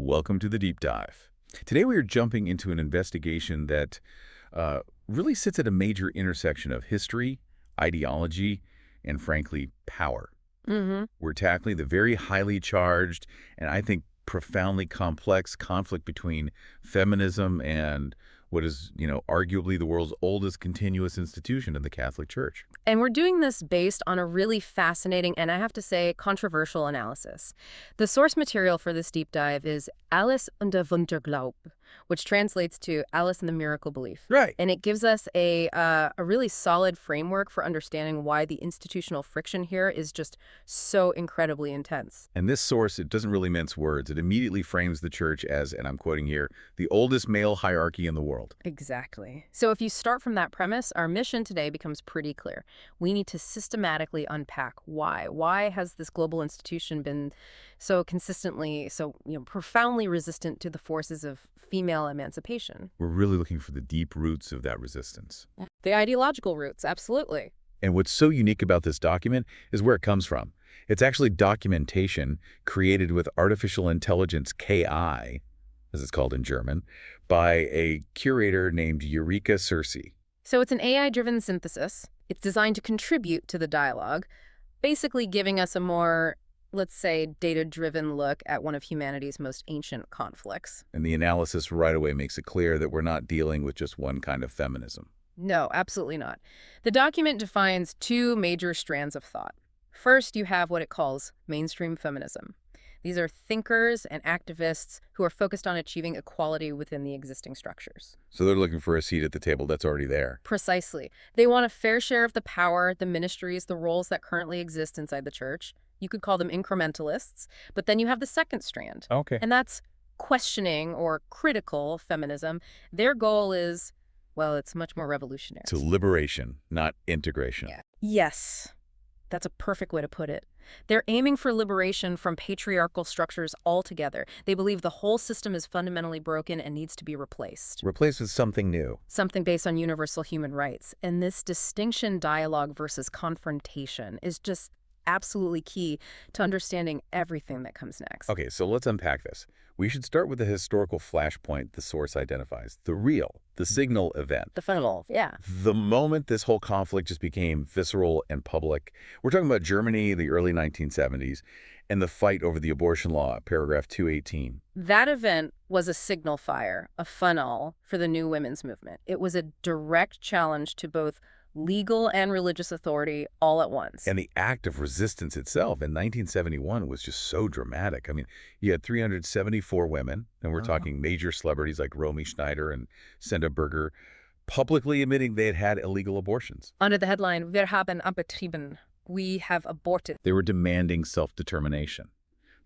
Welcome to the Deep Dive. Today we are jumping into an investigation that really sits at a major intersection of history, ideology, and frankly, power. We're tackling the very highly charged and I think profoundly complex conflict between feminism and what is, arguably the world's oldest continuous institution in the Catholic Church. And we're doing this based on a really fascinating and, I have to say, controversial analysis. The source material for this deep dive is Alice und der Wunderglaube, which translates to Alice and the Miracle Belief. Right. And it gives us a really solid framework for understanding why the institutional friction here is just so incredibly intense. And this source, it doesn't really mince words. It immediately frames the church as, and I'm quoting here, the oldest male hierarchy in the world. Exactly. So if you start from that premise, our mission today becomes pretty clear. We need to systematically unpack why. Why has this global institution been so consistently, profoundly resistant to the forces of female emancipation? We're really looking for the deep roots of that resistance. The ideological roots, absolutely. And what's so unique about this document is where it comes from. It's actually documentation created with artificial intelligence, KI, as it's called in German, by a curator named Eureka Circe. So it's an AI-driven synthesis. It's designed to contribute to the dialogue, basically giving us a more, let's say, data-driven look at one of humanity's most ancient conflicts. And the analysis right away makes it clear that we're not dealing with just one kind of feminism. No, absolutely not. The document defines two major strands of thought. First, you have what it calls mainstream feminism. These are thinkers and activists who are focused on achieving equality within the existing structures. So they're looking for a seat at the table that's already there. Precisely. They want a fair share of the power, the ministries, the roles that currently exist inside the church. You could call them incrementalists. But then you have the second strand. Okay. And that's questioning or critical feminism. Their goal is, well, it's much more revolutionary. To liberation, not integration. Yeah. Yes. That's a perfect way to put it. They're aiming for liberation from patriarchal structures altogether. They believe the whole system is fundamentally broken and needs to be replaced. Replaced with something new. Something based on universal human rights. And this distinction, dialogue versus confrontation, is just absolutely key to understanding everything that comes next. Okay, so let's unpack this. We should start with the historical flashpoint the source identifies, the signal event. The funnel, yeah. The moment this whole conflict just became visceral and public. We're talking about Germany, the early 1970s, and the fight over the abortion law, paragraph 218. That event was a signal fire, a funnel for the new women's movement. It was a direct challenge to both legal and religious authority all at once. And the act of resistance itself in 1971 was just so dramatic. I mean, you had 374 women, and we're talking major celebrities like Romy Schneider and Senda Berger, publicly admitting they had had illegal abortions. Under the headline, Wir haben abgetrieben, we have aborted. They were demanding self-determination.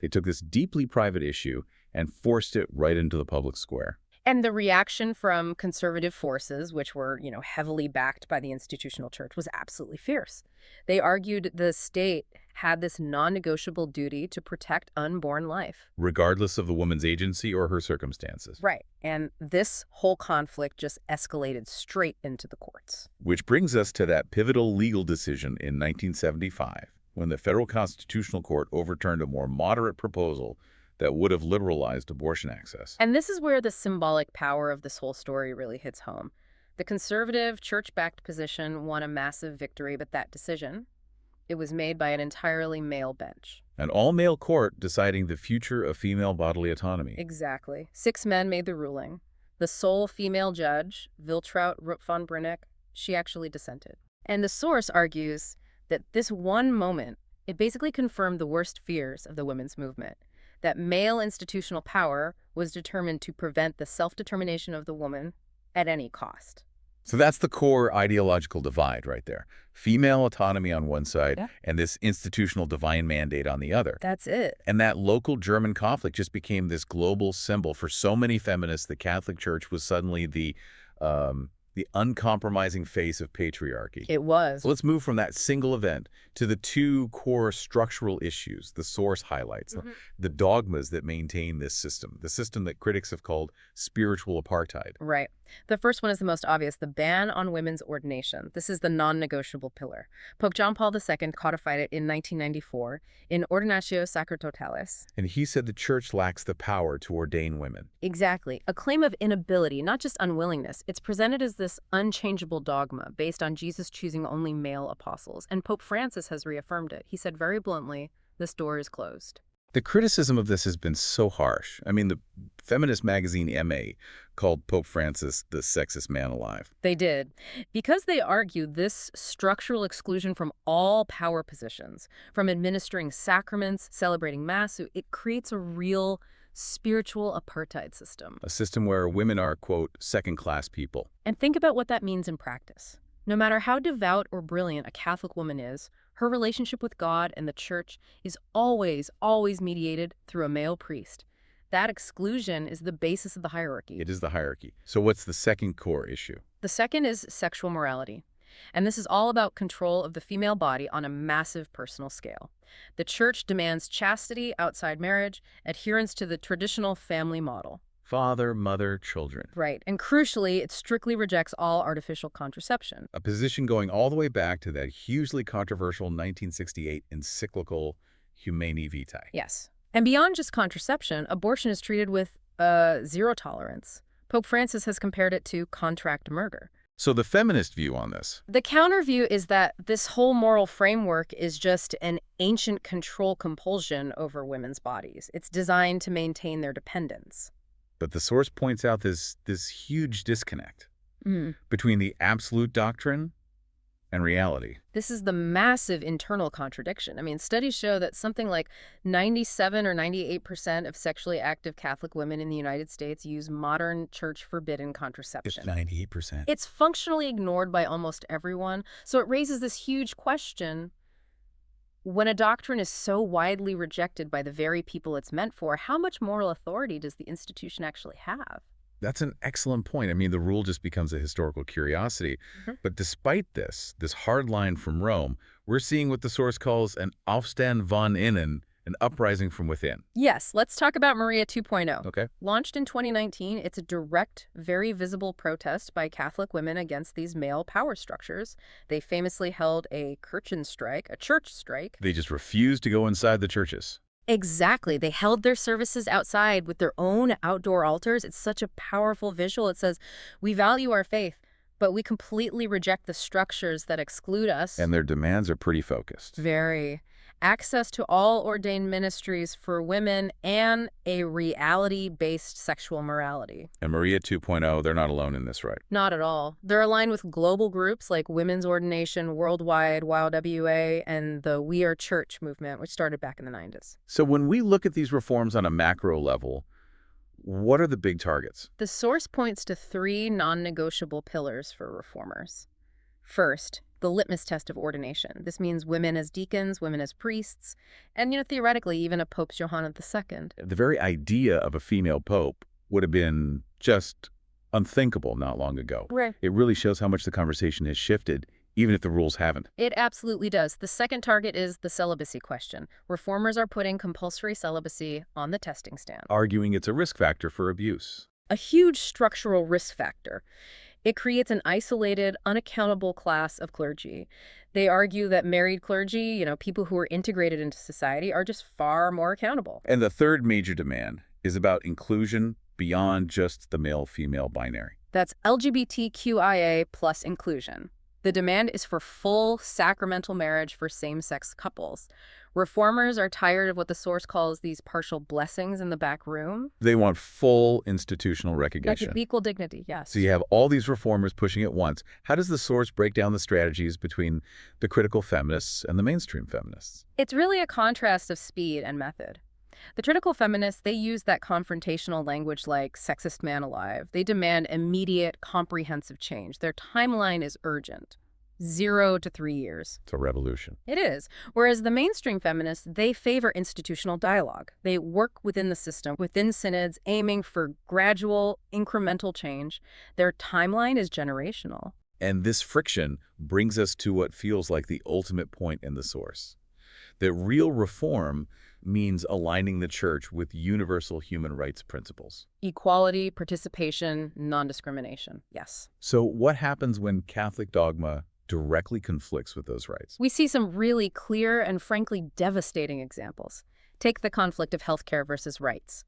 They took this deeply private issue and forced it right into the public square. And the reaction from conservative forces, which were, heavily backed by the institutional church, was absolutely fierce. They argued the state had this non-negotiable duty to protect unborn life. Regardless of the woman's agency or her circumstances. Right. And this whole conflict just escalated straight into the courts. Which brings us to that pivotal legal decision in 1975, when the Federal Constitutional Court overturned a more moderate proposal that would have liberalized abortion access. And this is where the symbolic power of this whole story really hits home. The conservative, church-backed position won a massive victory, but that decision, it was made by an entirely male bench. An all-male court deciding the future of female bodily autonomy. Exactly. 6 men made the ruling. The sole female judge, Wiltraud Rupp von Brinneck, she actually dissented. And the source argues that this one moment, it basically confirmed the worst fears of the women's movement. That male institutional power was determined to prevent the self-determination of the woman at any cost. So that's the core ideological divide right there. Female autonomy on one side and this institutional divine mandate on the other. That's it. And that local German conflict just became this global symbol for so many feminists. The Catholic Church was suddenly the the uncompromising face of patriarchy. It was. Let's move from that single event to the two core structural issues the source highlights, the dogmas that maintain this system, the system that critics have called spiritual apartheid. Right. The first one is the most obvious, the ban on women's ordination. This is the non-negotiable pillar. Pope John Paul II codified it in 1994 in Ordinatio Sacerdotalis. And he said the church lacks the power to ordain women. Exactly. A claim of inability, not just unwillingness. It's presented as this unchangeable dogma based on Jesus choosing only male apostles. And Pope Francis has reaffirmed it. He said very bluntly, this door is closed. The criticism of this has been so harsh. I mean, the feminist magazine MA called Pope Francis the sexist man alive. They did. Because they argue this structural exclusion from all power positions, from administering sacraments, celebrating Mass, it creates a real spiritual apartheid system. A system where women are, quote, second-class people. And think about what that means in practice. No matter how devout or brilliant a Catholic woman is, her relationship with God and the Church is always mediated through a male priest. That exclusion is the basis of the hierarchy. It is the hierarchy. So what's the second core issue? The second is sexual morality. And this is all about control of the female body on a massive personal scale. The Church demands chastity outside marriage, adherence to the traditional family model. Father, mother, children. Right. And crucially, it strictly rejects all artificial contraception. A position going all the way back to that hugely controversial 1968 encyclical Humani Vitae. Yes. And beyond just contraception, abortion is treated with zero tolerance. Pope Francis has compared it to contract murder. So the feminist view on this? The counter view is that this whole moral framework is just an ancient control compulsion over women's bodies. It's designed to maintain their dependence. But the source points out this huge disconnect between the absolute doctrine and reality. This is the massive internal contradiction. I mean, studies show that something like 97 or 98% of sexually active Catholic women in the United States use modern church-forbidden contraception. It's 98%. It's functionally ignored by almost everyone, so it raises this huge question. When a doctrine is so widely rejected by the very people it's meant for, how much moral authority does the institution actually have? That's an excellent point. I mean, the rule just becomes a historical curiosity. But despite this hard line from Rome, we're seeing what the source calls an Aufstand von innen, an uprising from within. Yes, let's talk about Maria 2.0. Okay. Launched in 2019, it's a direct, very visible protest by Catholic women against these male power structures. They famously held a Kirchenstreik, a church strike. They just refused to go inside the churches. Exactly. They held their services outside with their own outdoor altars. It's such a powerful visual. It says, we value our faith, but we completely reject the structures that exclude us. And their demands are pretty focused. Very. Access to all ordained ministries for women and a reality-based sexual morality. And Maria 2.0, they're not alone in this, right? Not at all. They're aligned with global groups like Women's Ordination Worldwide, YWA, and the We Are Church movement, which started back in the 90s. So when we look at these reforms on a macro level, what are the big targets? The source points to three non-negotiable pillars for reformers. First, the litmus test of ordination. This means women as deacons, women as priests, and, theoretically, even a Pope Johannes II. The very idea of a female pope would have been just unthinkable not long ago. Right. It really shows how much the conversation has shifted, even if the rules haven't. It absolutely does. The second target is the celibacy question. Reformers are putting compulsory celibacy on the testing stand, arguing it's a risk factor for abuse. A huge structural risk factor. It creates an isolated, unaccountable class of clergy. They argue that married clergy, people who are integrated into society, are just far more accountable. And the third major demand is about inclusion beyond just the male-female binary. That's LGBTQIA plus inclusion. The demand is for full sacramental marriage for same-sex couples. Reformers are tired of what the source calls these partial blessings in the back room. They want full institutional recognition. Like equal dignity, yes. So you have all these reformers pushing at once. How does the source break down the strategies between the critical feminists and the mainstream feminists? It's really a contrast of speed and method. The critical feminists, they use that confrontational language like sexist man alive. They demand immediate, comprehensive change. Their timeline is urgent. 0 to 3 years. It's a revolution. It is. Whereas the mainstream feminists, they favor institutional dialogue. They work within the system, within synods, aiming for gradual, incremental change. Their timeline is generational. And this friction brings us to what feels like the ultimate point in the source. That real reform means aligning the church with universal human rights principles. Equality, participation, non-discrimination. Yes. So what happens when Catholic dogma directly conflicts with those rights? We see some really clear and frankly devastating examples. Take the conflict of healthcare versus rights.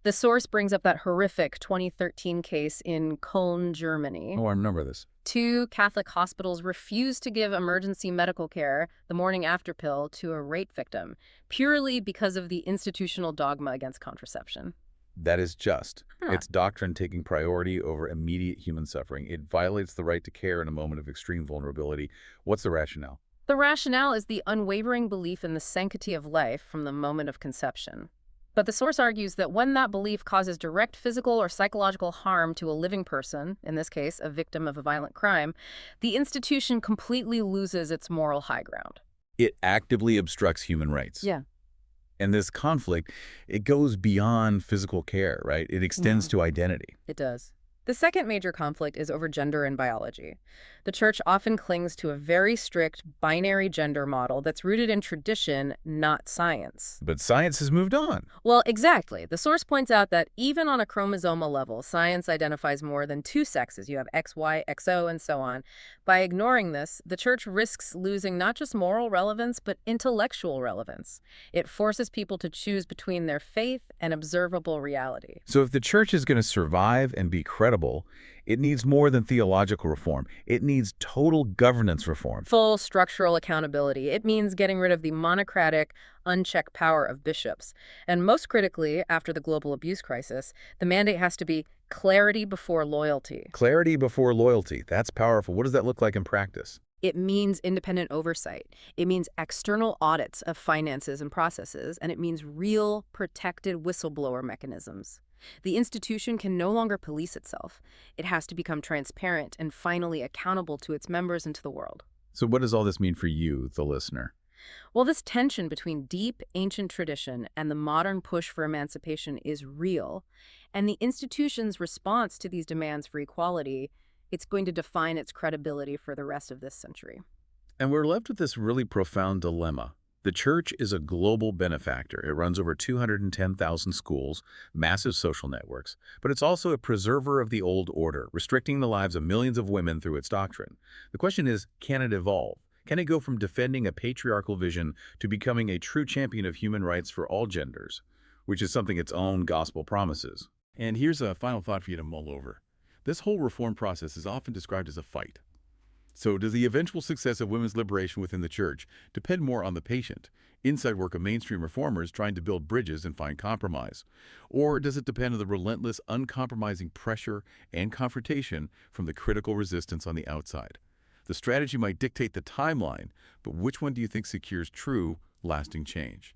The source brings up that horrific 2013 case in Cologne, Germany. Oh, I remember this. 2 Catholic hospitals refused to give emergency medical care, the morning after pill, to a rape victim, purely because of the institutional dogma against contraception. That is just. Huh. It's doctrine taking priority over immediate human suffering. It violates the right to care in a moment of extreme vulnerability. What's the rationale? The rationale is the unwavering belief in the sanctity of life from the moment of conception. But the source argues that when that belief causes direct physical or psychological harm to a living person, in this case, a victim of a violent crime, the institution completely loses its moral high ground. It actively obstructs human rights. Yeah. And this conflict, it goes beyond physical care, right? It extends to identity. It does. The second major conflict is over gender and biology. The church often clings to a very strict binary gender model that's rooted in tradition, not science. But science has moved on. Well, exactly. The source points out that even on a chromosomal level, science identifies more than 2 sexes. You have XY, XO, and so on. By ignoring this, the church risks losing not just moral relevance, but intellectual relevance. It forces people to choose between their faith and observable reality. So if the church is going to survive and be credible, it needs more than theological reform. It needs total governance reform. Full structural accountability. It means getting rid of the monocratic, unchecked power of bishops. And most critically, after the global abuse crisis, the mandate has to be clarity before loyalty. Clarity before loyalty. That's powerful. What does that look like in practice? It means independent oversight. It means external audits of finances and processes, and it means real, protected whistleblower mechanisms. The institution can no longer police itself. It has to become transparent and finally accountable to its members and to the world. So what does all this mean for you, the listener? Well, this tension between deep, ancient tradition and the modern push for emancipation is real, and the institution's response to these demands for equality, it's going to define its credibility for the rest of this century. And we're left with this really profound dilemma. The church is a global benefactor. It runs over 210,000 schools, massive social networks, but it's also a preserver of the old order, restricting the lives of millions of women through its doctrine. The question is, can it evolve? Can it go from defending a patriarchal vision to becoming a true champion of human rights for all genders, which is something its own gospel promises? And here's a final thought for you to mull over. This whole reform process is often described as a fight. So does the eventual success of women's liberation within the church depend more on the patient, inside work of mainstream reformers trying to build bridges and find compromise? Or does it depend on the relentless, uncompromising pressure and confrontation from the critical resistance on the outside? The strategy might dictate the timeline, but which one do you think secures true, lasting change?